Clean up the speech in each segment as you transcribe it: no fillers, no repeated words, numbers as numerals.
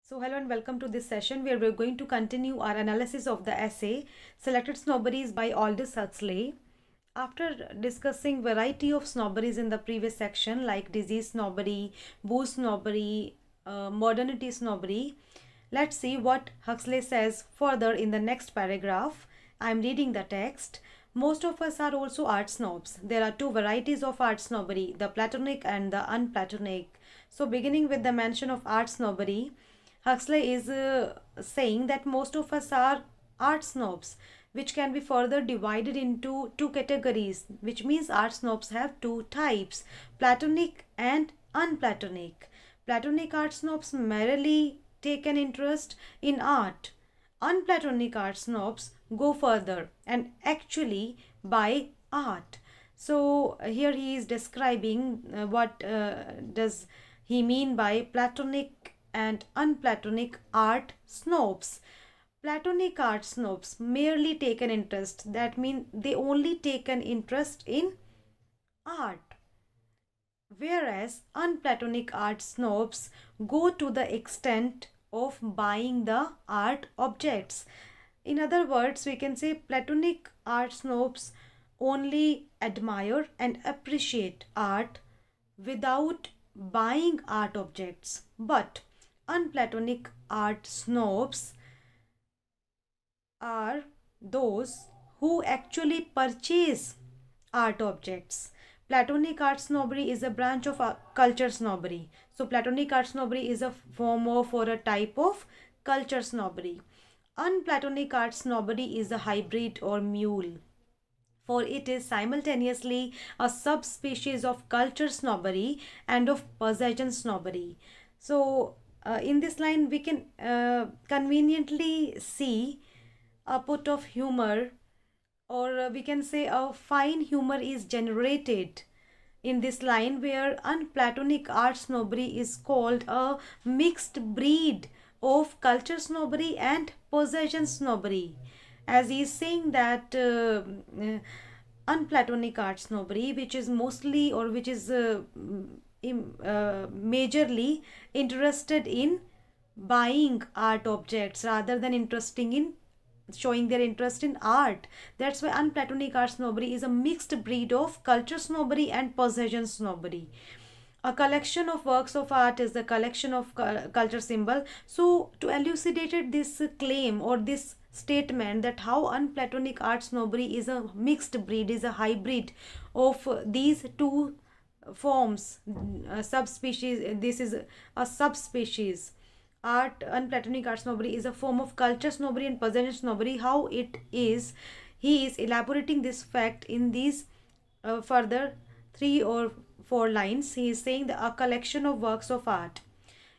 So hello and welcome to this session where we're going to continue our analysis of the essay Selected Snobberies by Aldous Huxley. After discussing variety of snobberies in the previous section like disease snobbery, booze snobbery, modernity snobbery, let's see what Huxley says further in the next paragraph. I'm reading the text. Most of us are also art snobs. There are two varieties of art snobbery, the Platonic and the unplatonic. So beginning with the mention of art snobbery, Huxley is saying that most of us are art snobs, which can be further divided into two categories, which means art snobs have two types, Platonic and unplatonic. Platonic art snobs merely take an interest in art. Unplatonic art snobs go further and actually buy art. So here he is describing what does he mean by Platonic and unplatonic art snobs. Platonic art snobs merely take an interest. That means they only take an interest in art. Whereas unplatonic art snobs go to the extent of buying the art objects. In other words, we can say Platonic art snobs only admire and appreciate art without buying art objects. But unplatonic art snobs are those who actually purchase art objects. Platonic art snobbery is a branch of culture snobbery. So, Platonic art snobbery is a form of or a type of culture snobbery. Unplatonic art snobbery is a hybrid or mule, for it is simultaneously a subspecies of culture snobbery and of possession snobbery. So, in this line, we can conveniently see a put of humor, or we can say a fine humor is generated in this line where unplatonic art snobbery is called a mixed breed of culture snobbery and possession snobbery, as he is saying that unplatonic art snobbery, which is mostly or which is majorly interested in buying art objects rather than interesting in showing their interest in art. That's why unplatonic art snobbery is a mixed breed of culture snobbery and possession snobbery. A collection of works of art is the collection of culture symbol. So to elucidate this claim or this statement that how unplatonic art snobbery is a mixed breed, is a hybrid of these two forms, subspecies, this is a subspecies. Art unplatonic art snobbery is a form of culture snobbery and possession snobbery. How it is, he is elaborating this fact in these further 3 or 4 lines. He is saying that a collection of works of art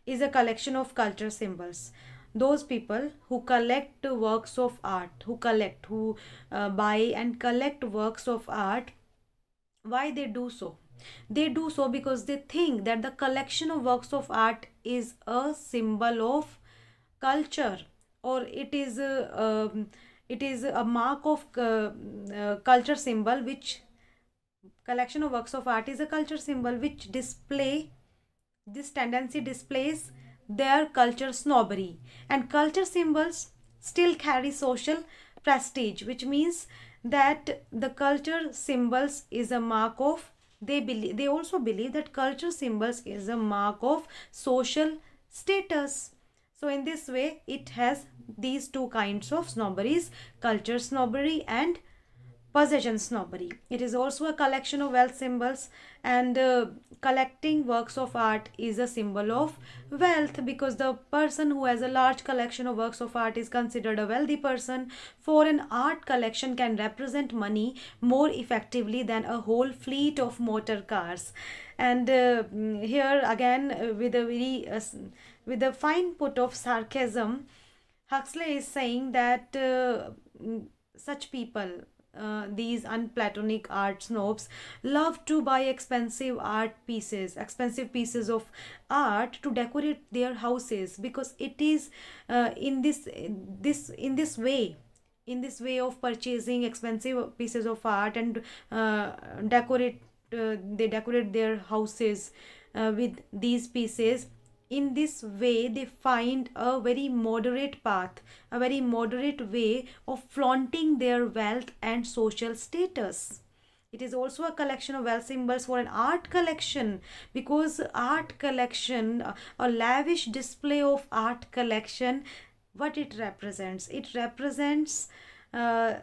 is a collection of culture symbols. Those people who collect works of art, who buy and collect works of art, why they do so? They do so because they think that the collection of works of art is a symbol of culture, or it is a mark of culture symbol, which collection of works of art is a culture symbol which display, this tendency displays their culture snobbery. And culture symbols still carry social prestige, which means that the culture symbols is a mark of, they also believe that culture symbols is a mark of social status. So in this way it has these two kinds of snobberies, culture snobbery and possession snobbery. It is also a collection of wealth symbols, and collecting works of art is a symbol of wealth, because the person who has a large collection of works of art is considered a wealthy person. For an art collection can represent money more effectively than a whole fleet of motor cars. And here again, with a very with a fine put of sarcasm, Huxley is saying that such people, these unplatonic art snobs, love to buy expensive pieces of art to decorate their houses, because it is in this way, in this way of purchasing expensive pieces of art and decorate they decorate their houses with these pieces. In this way, they find a very moderate path, a very moderate way of flaunting their wealth and social status. It is also a collection of wealth symbols for an art collection, because art collection, a lavish display of art collection, what it represents? Uh,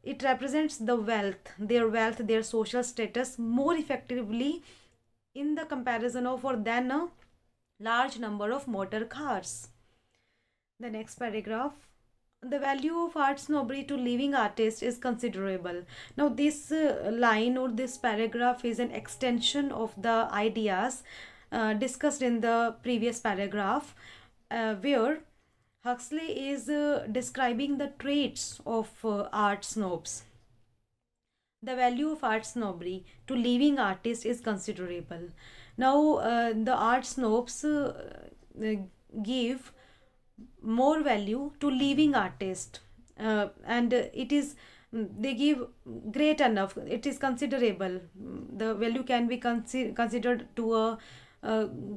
it represents the wealth, their social status more effectively in the comparison of or than a large number of motor cars. The next paragraph. The value of art snobbery to living artists is considerable. Now, this line or this paragraph is an extension of the ideas discussed in the previous paragraph, where Huxley is describing the traits of art snobs. The value of art snobbery to living artists is considerable. Now, the art snobs give more value to living artist, and it is they give great enough, it is considerable. The value can be considered to a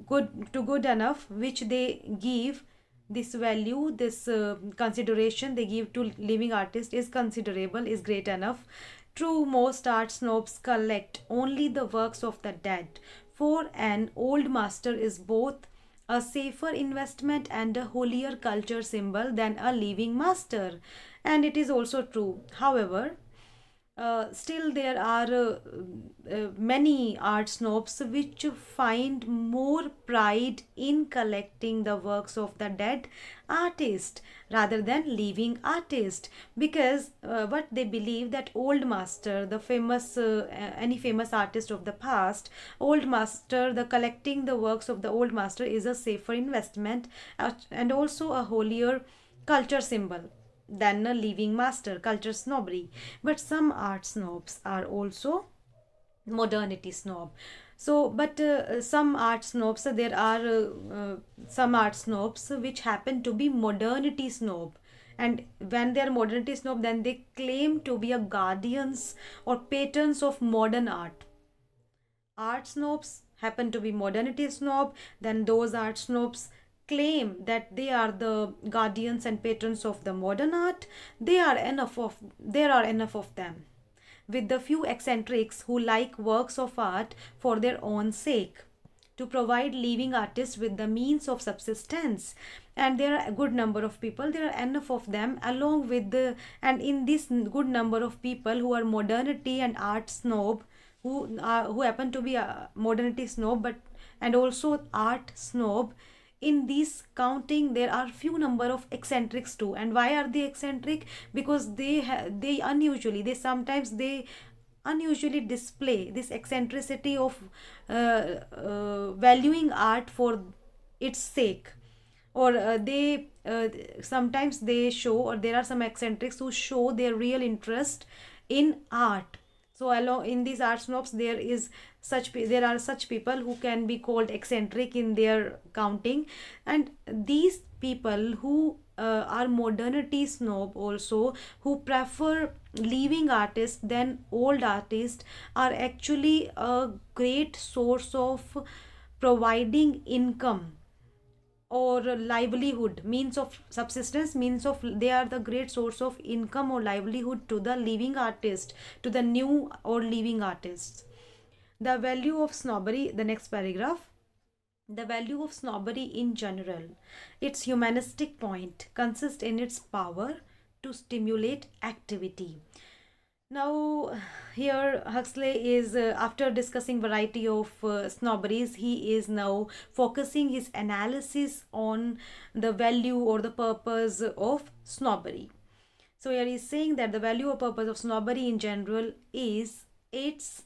good enough, which they give. This value, this consideration they give to living artist is considerable, is great enough. True, most art snobs collect only the works of the dead, for an old master is both a safer investment and a holier culture symbol than a living master. And it is also true. However, still there are many art snobs which find more pride in collecting the works of the dead artist rather than living artist, because what they believe that old master, the famous any famous artist of the past, old master, the collecting the works of the old master is a safer investment, and also a holier culture symbol than a living master, culture snobbery. But some art snobs are also modernity snob. So but some art snobs, there are some art snobs which happen to be modernity snob, and when they are modernity snob, then they claim to be a guardians or patrons of modern art. Art snobs happen to be modernity snob, then those art snobs claim that they are the guardians and patrons of the modern art. There are enough of them, with the few eccentrics who like works of art for their own sake, to provide living artists with the means of subsistence. And there are a good number of people, there are enough of them, along with the, and in this good number of people who are modernity and art snob, who happen to be a modernity snob but and also art snob, in this counting there are few number of eccentrics too. And why are they eccentric? Because they sometimes they unusually display this eccentricity of valuing art for its sake, or they sometimes they show, or there are some eccentrics who show their real interest in art. So along in these art snobs, there are such people who can be called eccentric in their counting. And these people who are modernity snob also, who prefer living artists than old artists, are actually a great source of providing income or livelihood, means of subsistence, means of, they are the great source of income or livelihood to the living artist, to the new or living artists. The value of snobbery, the next paragraph. The value of snobbery in general, its humanistic point, consists in its power to stimulate activity. Now, here Huxley is, after discussing variety of snobberies, he is now focusing his analysis on the value or the purpose of snobbery. So here he is saying that the value or purpose of snobbery in general is its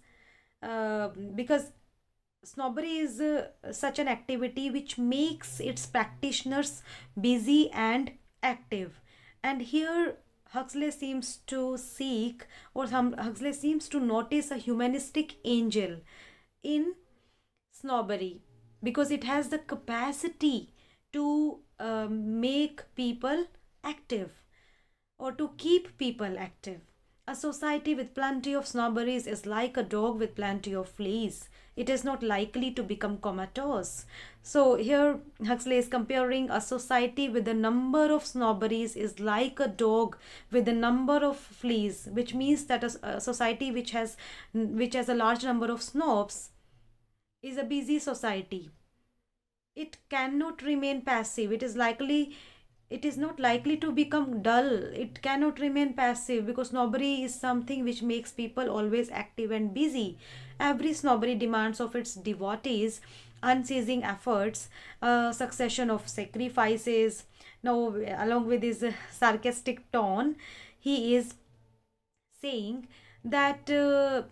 because snobbery is such an activity which makes its practitioners busy and active. And here Huxley seems to seek, or Huxley seems to notice a humanistic angel in snobbery, because it has the capacity to make people active or to keep people active. A society with plenty of snobberies is like a dog with plenty of fleas. It is not likely to become comatose. So here Huxley is comparing a society with a number of snobberies is like a dog with a number of fleas, which means that a society which has a large number of snobs is a busy society. It cannot remain passive. It is not likely to become dull. It cannot remain passive because snobbery is something which makes people always active and busy. Every snobbery demands of its devotees unceasing efforts, a succession of sacrifices. Now, along with his sarcastic tone, he is saying that to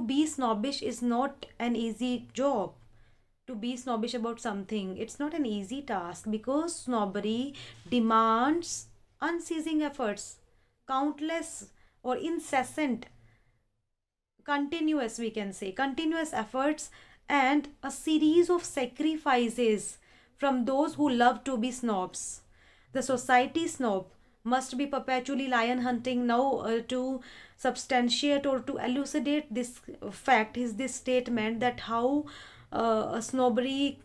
be snobbish is not an easy job. To be snobbish about something, it's not an easy task because snobbery demands unceasing efforts, countless or incessant, continuous, we can say, continuous efforts, and a series of sacrifices from those who love to be snobs. The society snob must be perpetually lion hunting. Now, to substantiate or to elucidate this fact is this statement that how a snobbery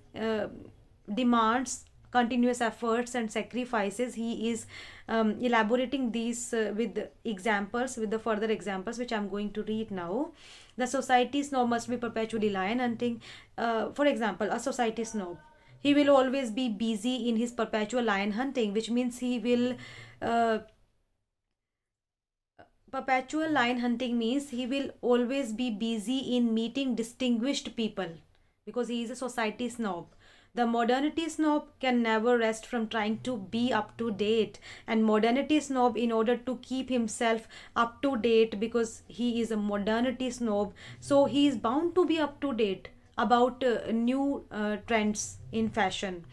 demands continuous efforts and sacrifices. He is elaborating these with examples, with the further examples which I'm going to read now. The society snob must be perpetually lion hunting. For example, a society snob, he will always be busy in his perpetual lion hunting, which means he will perpetual lion hunting means he will always be busy in meeting distinguished people because he is a society snob. The modernity snob can never rest from trying to be up to date, and modernity snob, in order to keep himself up to date because he is a modernity snob, so he is bound to be up to date about new trends in fashion.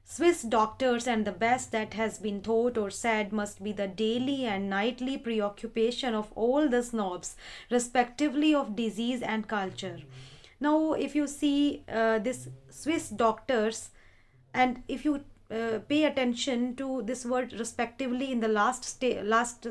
Swiss doctors, and the best that has been thought or said must be the daily and nightly preoccupation of all the snobs, respectively of disease and culture. Now, if you see this Swiss doctors, and if you pay attention to this word respectively in the last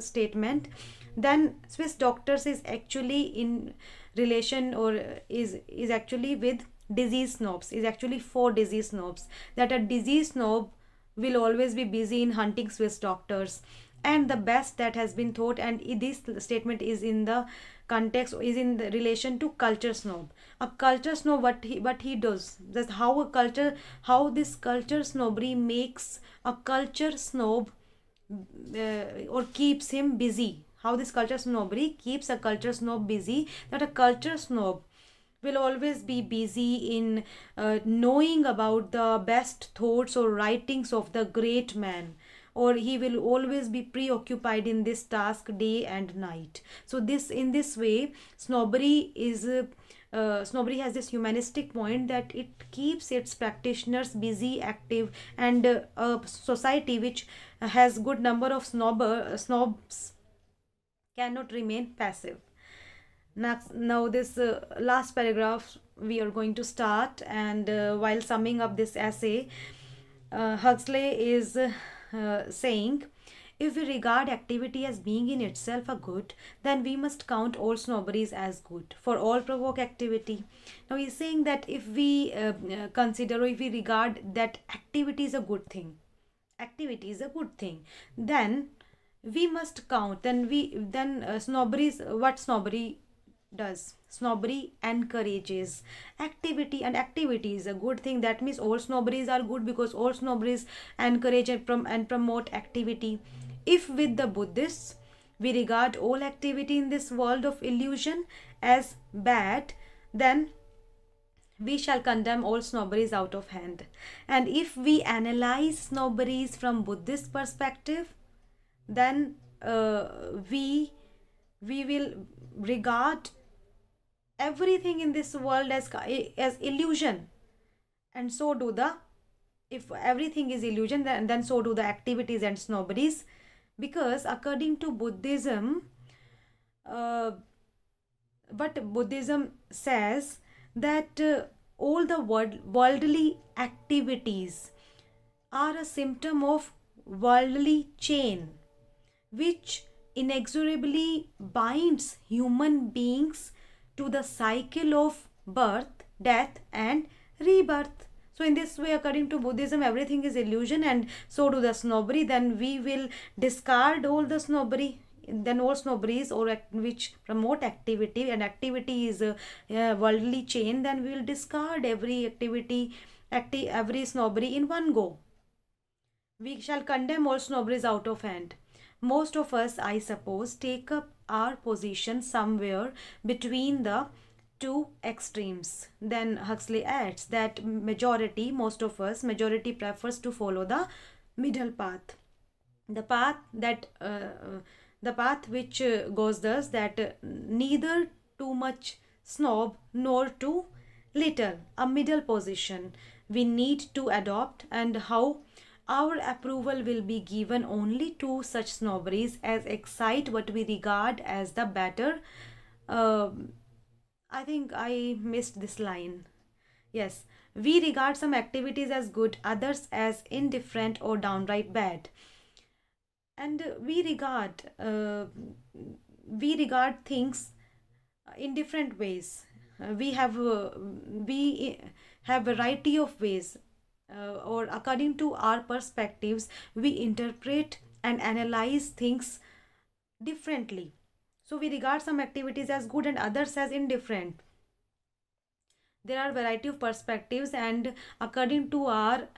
statement, then Swiss doctors is actually in relation, or is actually with disease snobs, is actually for disease snobs, that a disease snob will always be busy in hunting Swiss doctors. And the best that has been thought, and this statement is in the context, is in the relation to culture snob. A culture snob, what he does, that's how a culture, how this culture snobbery makes a culture snob or keeps him busy, how this culture snobbery keeps a culture snob busy, that a culture snob will always be busy in knowing about the best thoughts or writings of the great man, or he will always be preoccupied in this task day and night. So this, in this way, snobbery is snobbery has this humanistic point that it keeps its practitioners busy, active, and a society which has good number of snobs cannot remain passive. Now this last paragraph we are going to start, and while summing up this essay, Huxley is saying, if we regard activity as being in itself a good, then we must count all snobberies as good, for all provoke activity. Now he's saying that if we consider, or if we regard that activity is a good thing, activity is a good thing, then we must count, then snobberies, what snobbery does, snobbery encourages activity, and activity is a good thing. That means all snobberies are good because all snobberies encourage and promote activity. If with the Buddhists we regard all activity in this world of illusion as bad, then we shall condemn all snobberies out of hand. And if we analyze snobberies from Buddhist perspective, then we will regard everything in this world as illusion, and so do the, if everything is illusion, then so do the activities and snobberies, because according to Buddhism, what Buddhism says, that all the worldly activities are a symptom of worldly chain, which inexorably binds human beings to the cycle of birth, death, and rebirth. So, in this way, according to Buddhism, everything is illusion, and so do the snobbery. Then we will discard all the snobbery. Then all snobberies or which promote activity, and activity is a worldly chain. Then we will discard every activity, every snobbery in one go. We shall condemn all snobberies out of hand. Most of us, I suppose, take up our position somewhere between the two extremes. Then Huxley adds that most of us, majority prefers to follow the middle path. The path that the path which goes thus, that neither too much snob nor too little, a middle position we need to adopt, and how our approval will be given only to such snobberies as excite what we regard as the better. Uh, I think I missed this line. Yes, we regard some activities as good, others as indifferent or downright bad, and we regard things in different ways. We have variety of ways, or according to our perspectives, we interpret and analyze things differently. So we regard some activities as good and others as indifferent. There are variety of perspectives, and according to our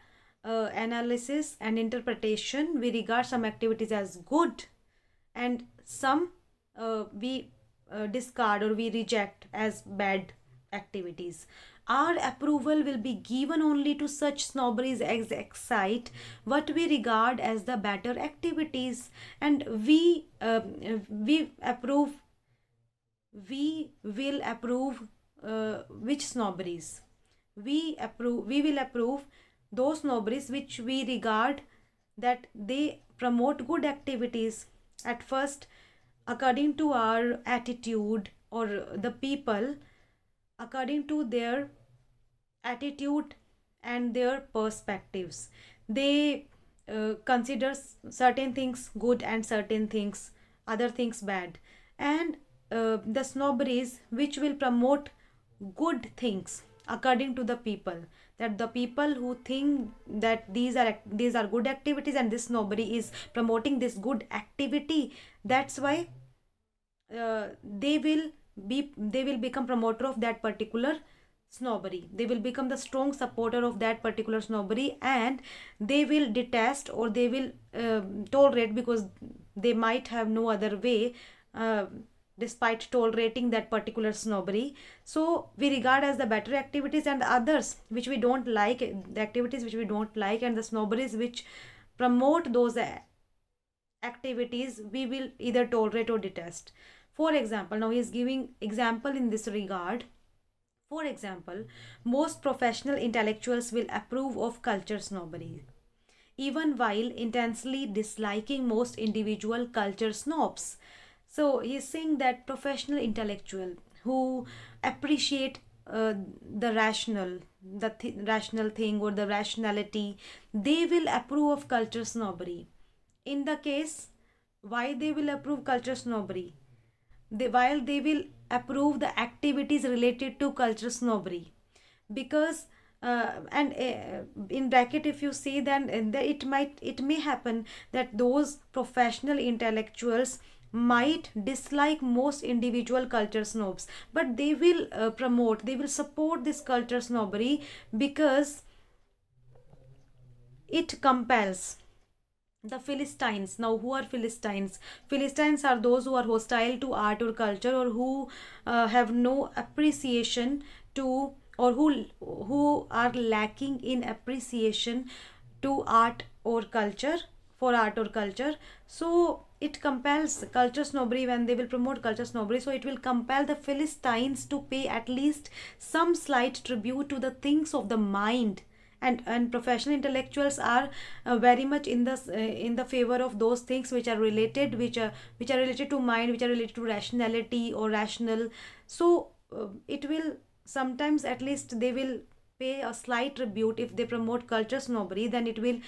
analysis and interpretation, we regard some activities as good, and some we discard or we reject as bad activities. Our approval will be given only to such snobberies as excite what we regard as the better activities, and we approve, we will approve which snobberies we will approve those snobberies which we regard that they promote good activities at first, according to our attitude, or the people according to their attitude and their perspectives, they consider certain things good and certain things, other things bad. And the snobberies which will promote good things according to the people, that the people who think that these are good activities and this snobbery is promoting this good activity, that's why they will become promoter of that particular snobbery, they will become the strong supporter of that particular snobbery, and they will detest or they will tolerate, because they might have no other way, uh, despite tolerating that particular snobbery. So we regard as the better activities, and the others which we don't like, the activities which we don't like and the snobberies which promote those activities, we will either tolerate or detest. For example, now he is giving example in this regard. For example, most professional intellectuals will approve of culture snobbery, even while intensely disliking most individual culture snobs. So he's saying that professional intellectual who appreciate the rational, rational thing or the rationality, they will approve of culture snobbery. In the case, why they will approve culture snobbery? While they will approve the activities related to culture snobbery, because and in bracket if you see, then it may happen that those professional intellectuals might dislike most individual culture snobs, but they will they will support this culture snobbery, because it compels the Philistines. Now, who are Philistines? Philistines are those who are hostile to art or culture, or who have no appreciation to, or who are lacking in appreciation to art or culture, for art or culture. So it compels culture snobbery when they will promote culture snobbery. So it will compel the Philistines to pay at least some slight tribute to the things of the mind, and professional intellectuals are very much in the favor of those things which are related, which are related to mind, which are related to rationality or rational. So it will sometimes, at least they will pay a slight tribute, if they promote culture snobbery, then it will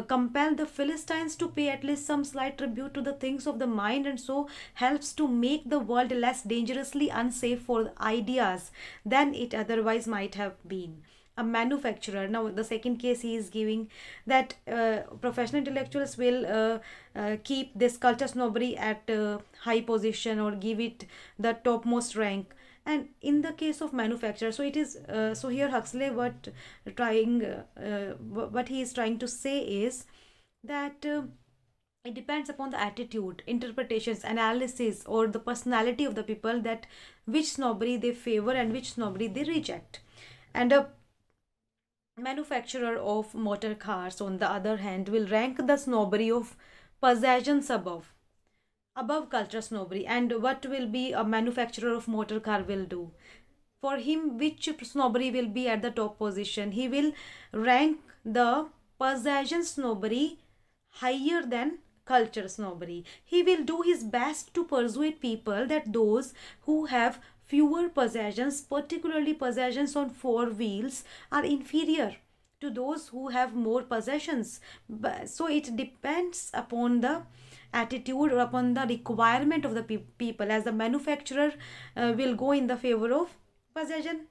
compel the Philistines to pay at least some slight tribute to the things of the mind, and so helps to make the world less dangerously unsafe for ideas than it otherwise might have been. A manufacturer, now the second case he is giving, that professional intellectuals will keep this culture snobbery at high position or give it the topmost rank. And in the case of manufacturer, so it is so here Huxley what he is trying to say is that it depends upon the attitude, interpretations, analysis, or the personality of the people, that which snobbery they favor and which snobbery they reject. And a manufacturer of motor cars, on the other hand, will rank the snobbery of possessions above culture snobbery. And what will be a manufacturer of motor car will do? For him, which snobbery will be at the top position? He will rank the possession snobbery higher than culture snobbery. He will do his best to persuade people that those who have fewer possessions, particularly possessions on four wheels, are inferior to those who have more possessions. So it depends upon the attitude or upon the requirement of the people, as the manufacturer will go in the favor of possession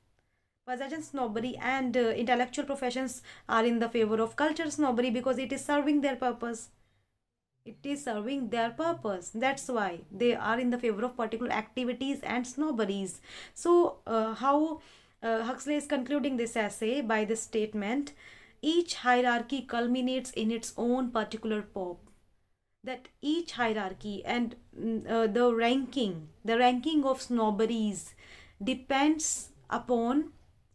snobbery, and intellectual professions are in the favor of culture snobbery, because it is serving their purpose. It is serving their purpose. That's why they are in the favor of particular activities and snobberies. So how Huxley is concluding this essay by this statement: each hierarchy culminates in its own particular pop. That each hierarchy and the ranking of snobberies depends upon,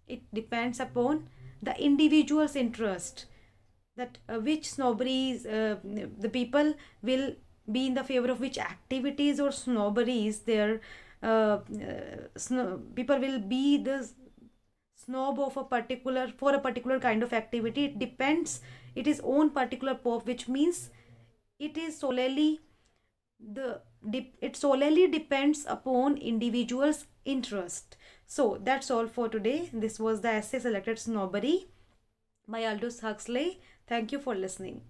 it depends upon the individual's interest, that which snobberies the people will be in the favor of, which activities or snobberies their people will be the snob of a particular, for a particular kind of activity. It depends, it is own particular pop, which means it is solely the it solely depends upon individual's interest. So that's all for today. This was the essay selected, Snobbery by Aldous Huxley. Thank you for listening.